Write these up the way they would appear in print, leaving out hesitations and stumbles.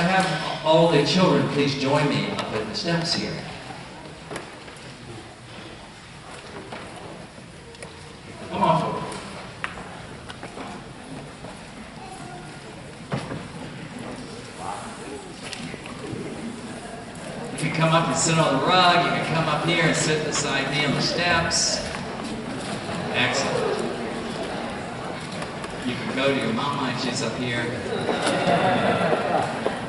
have all the children please join me up at the steps here? Come on forward. You can come up and sit on the rug. You can come up here and sit beside me on the steps. Excellent. You can go to your mama and she's up here.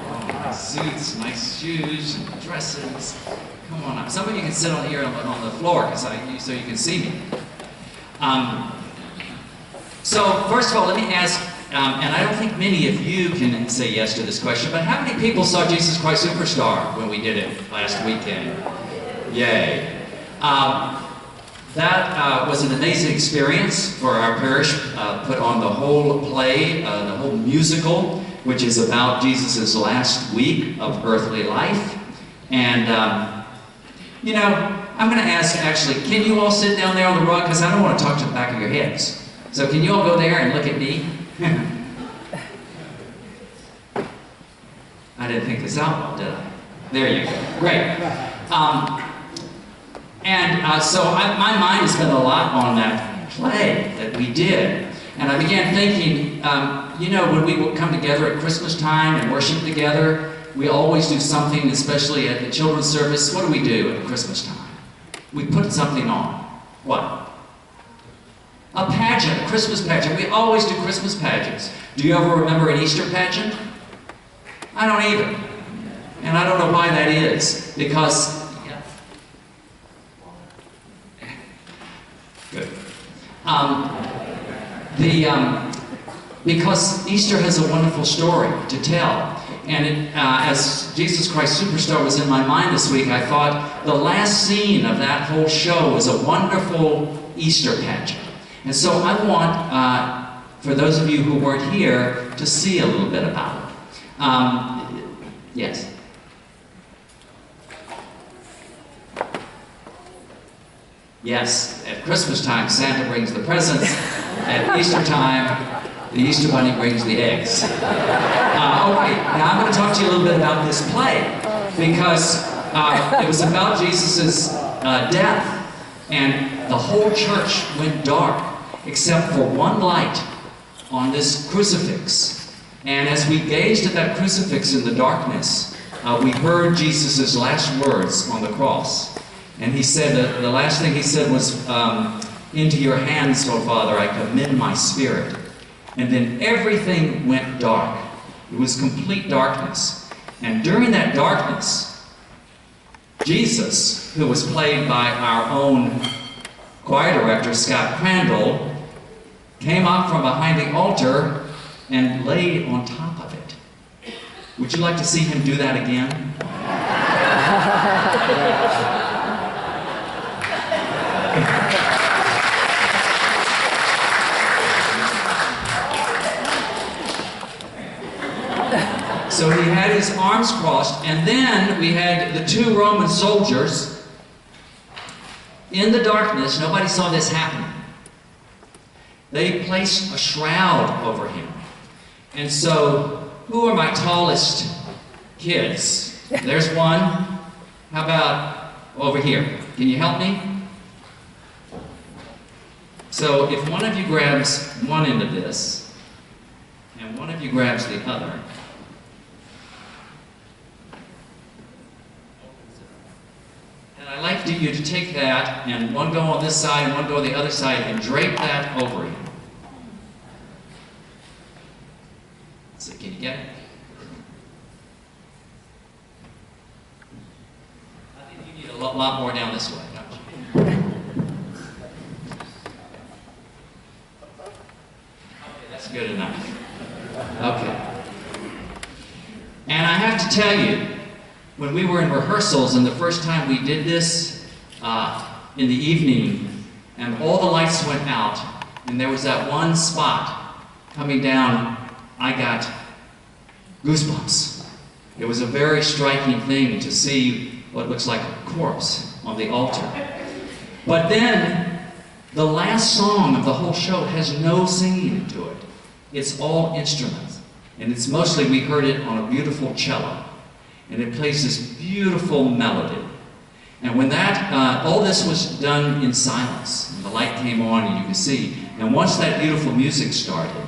Oh, nice suits, nice shoes, and dresses. Come on up. Some of you can sit on here on the floor so you can see me. So first of all, let me ask, and I don't think many of you can say yes to this question, but how many people saw Jesus Christ Superstar when we did it last weekend? Yay. That was an amazing experience for our parish. Put on the whole play, the whole musical, which is about Jesus' last week of earthly life. And, you know, I'm going to ask, actually, can you all sit down there on the rug? Because I don't want to talk to the back of your heads. So can you all go there and look at me? I didn't think this out well, did I? There you go. Great. So my mind has been a lot on that play that we did. And I began thinking, you know, when we would come together at Christmas time and worship together, we always do something, especially at the children's service. What do we do at Christmas time? We put something on. What? A pageant, a Christmas pageant. We always do Christmas pageants. Do you ever remember an Easter pageant? I don't either. And I don't know why that is. Because, good. Because Easter has a wonderful story to tell. And as Jesus Christ Superstar was in my mind this week, I thought the last scene of that whole show was a wonderful Easter pageant. And so I want, for those of you who weren't here, to see a little bit about it. Yes? Yes, at Christmas time, Santa brings the presents. At Easter time, the Easter Bunny brings the eggs. Okay, now I'm going to talk to you a little bit about this play, because it was about Jesus' death, and the whole church went dark, except for one light on this crucifix. And as we gazed at that crucifix in the darkness, we heard Jesus' last words on the cross. And he said, the last thing he said was, "Into your hands, O Father, I commend my spirit." And then everything went dark. It was complete darkness. And during that darkness, Jesus, who was played by our own choir director, Scott Crandall, came up from behind the altar and laid on top of it. Would you like to see him do that again? So he had his arms crossed, and then we had the two Roman soldiers in the darkness. Nobody saw this happen. They placed a shroud over him. And so, who are my tallest kids? There's one. How about over here? Can you help me? So if one of you grabs one end of this, and one of you grabs the other, and I'd like you to take that, and one go on this side and one go on the other side, and drape that over him. So can you get it? I think you need a lot more down this way, don't you? Okay, that's good enough. Okay. And I have to tell you, when we were in rehearsals and the first time we did this in the evening, and all the lights went out, and there was that one spot coming down, I got goosebumps. It was a very striking thing to see what looks like a corpse on the altar. But then, the last song of the whole show has no singing to it. It's all instruments. And it's mostly, we heard it on a beautiful cello. And it plays this beautiful melody. And when that, all this was done in silence, and the light came on and you could see. And once that beautiful music started,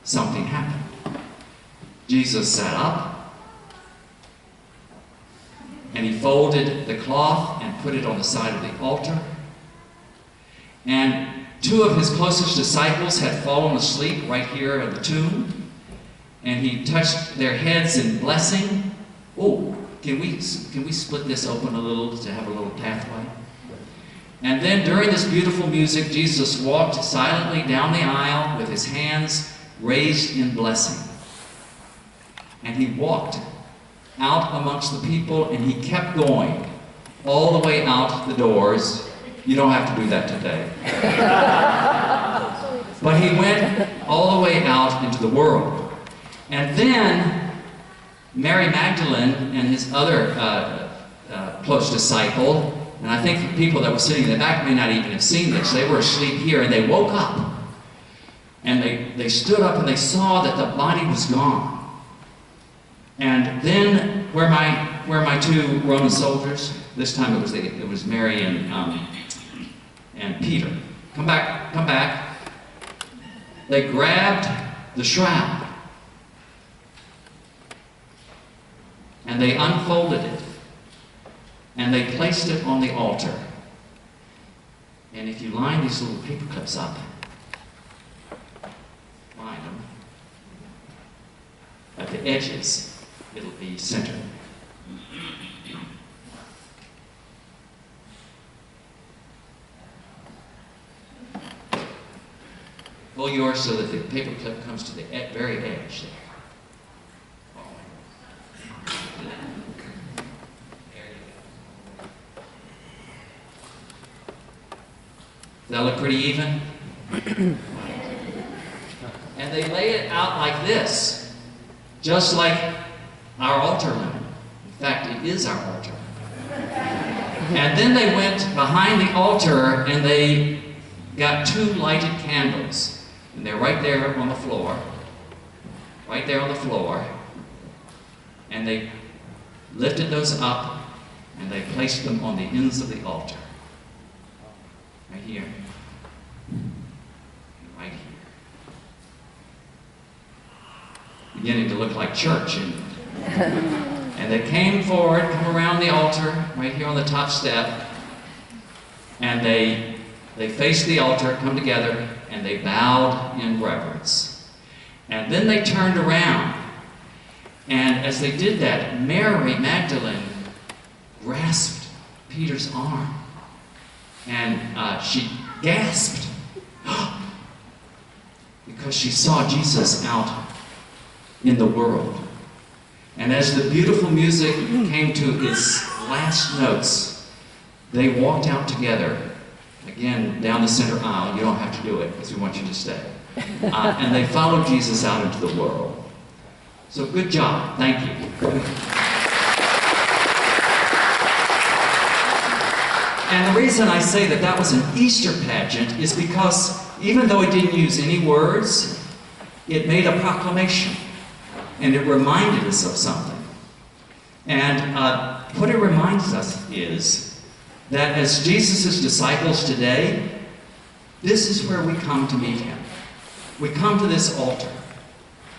something happened. Jesus sat up, and he folded the cloth and put it on the side of the altar. And two of his closest disciples had fallen asleep right here at the tomb. And he touched their heads in blessing. Oh, can we split this open a little to have a little pathway? And then during this beautiful music, Jesus walked silently down the aisle with his hands raised in blessing. And he walked out amongst the people, and he kept going all the way out the doors. You don't have to do that today. But he went all the way out into the world. And then Mary Magdalene and his other close disciple, and I think the people that were sitting in the back may not even have seen this. They were asleep here, and they woke up. And they stood up, and they saw that the body was gone. And then, where my two Roman soldiers? This time it was Mary and Peter. Come back, come back. They grabbed the shroud. And they unfolded it. And they placed it on the altar. And if you line these little paper clips up, line them, at the edges, it'll be centered. Pull yours so that the paper clip comes to the very edge there. Does that look pretty even? And they lay it out like this, just like our altar linen. In fact, it is our altar. And then they went behind the altar and they got two lighted candles. And they're right there on the floor. Right there on the floor. And they lifted those up and they placed them on the ends of the altar. Right here. And right here. Beginning to look like church. And they came forward, come around the altar, right here on the top step. And they faced the altar, come together, and they bowed in reverence. And then they turned around. And as they did that, Mary Magdalene grasped Peter's arm. And she gasped because she saw Jesus out in the world. And as the beautiful music came to its last notes, they walked out together, again, down the center aisle. You don't have to do it because we want you to stay. And they followed Jesus out into the world. So good job. Thank you. And the reason I say that that was an Easter pageant is because even though it didn't use any words, it made a proclamation. And it reminded us of something. And what it reminds us is that as Jesus' disciples today, this is where we come to meet him. We come to this altar.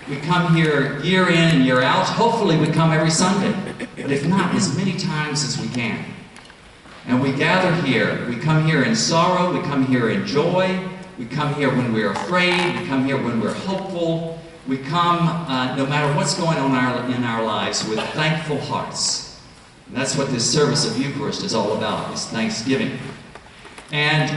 We come here year in and year out. Hopefully we come every Sunday. But if not, as many times as we can. And we gather here. We come here in sorrow. We come here in joy. We come here when we're afraid. We come here when we're hopeful. We come, no matter what's going on in our lives, with thankful hearts. And that's what this service of Eucharist is all about, is thanksgiving. And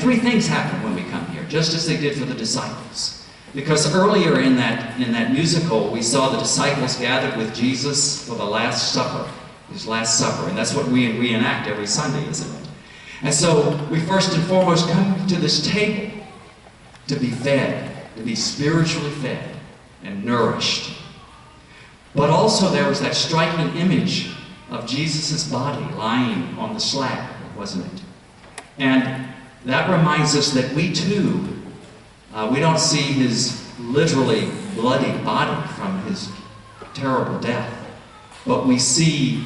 three things happen when we come here, just as they did for the disciples. Because earlier in that musical, we saw the disciples gathered with Jesus for the Last Supper, his Last Supper. And that's what we reenact every Sunday, isn't it? And so we first and foremost come to this table to be fed, to be spiritually fed and nourished. But also there was that striking image of Jesus' body lying on the slab, wasn't it? And that reminds us that we too, we don't see his literally bloody body from his terrible death, but we see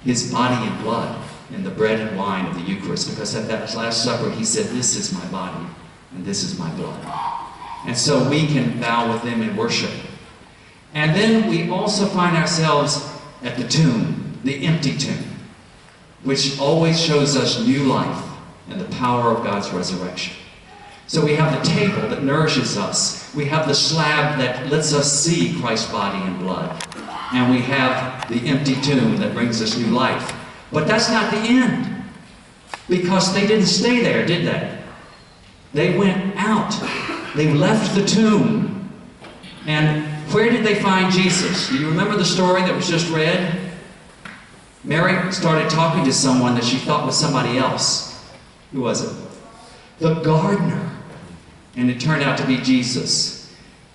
his body and blood in the bread and wine of the Eucharist, because at that Last Supper he said, "This is my body and this is my blood." And so we can bow with him in worship. And then we also find ourselves at the tomb, the empty tomb, which always shows us new life and the power of God's resurrection. So we have the table that nourishes us. We have the slab that lets us see Christ's body and blood. And we have the empty tomb that brings us new life. But that's not the end, because they didn't stay there, did they? They went out. They left the tomb. And where did they find Jesus? Do you remember the story that was just read? Mary started talking to someone that she thought was somebody else. Who was it? The gardener. And it turned out to be Jesus.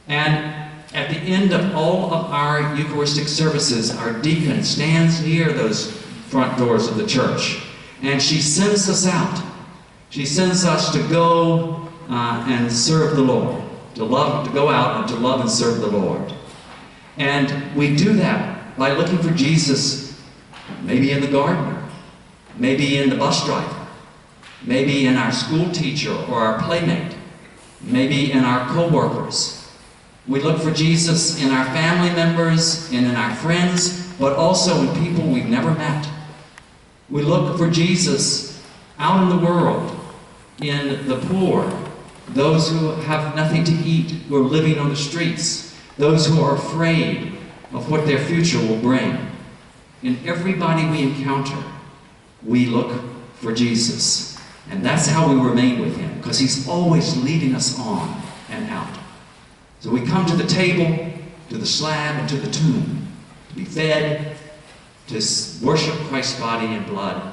And at the end of all of our Eucharistic services, our deacon stands near those front doors of the church. And she sends us out. She sends us to go and serve the Lord. To go out and to love and serve the Lord. And we do that by looking for Jesus, maybe in the gardener, maybe in the bus driver, maybe in our school teacher or our playmate, maybe in our co-workers. We look for Jesus in our family members and in our friends, but also in people we've never met. We look for Jesus out in the world, in the poor, those who have nothing to eat, who are living on the streets, those who are afraid of what their future will bring. In everybody we encounter, we look for Jesus. And that's how we remain with him, because he's always leading us on and out. So we come to the table, to the slab, and to the tomb, to be fed, to worship Christ's body and blood,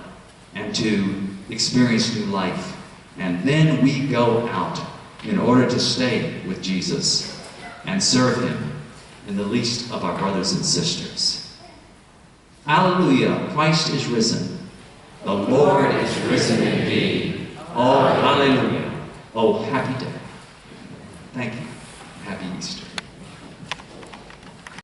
and to experience new life. And then we go out in order to stay with Jesus and serve him in the least of our brothers and sisters. Alleluia, Christ is risen. The Lord is risen indeed. Oh, hallelujah. Oh, happy day. Thank you. Happy Easter.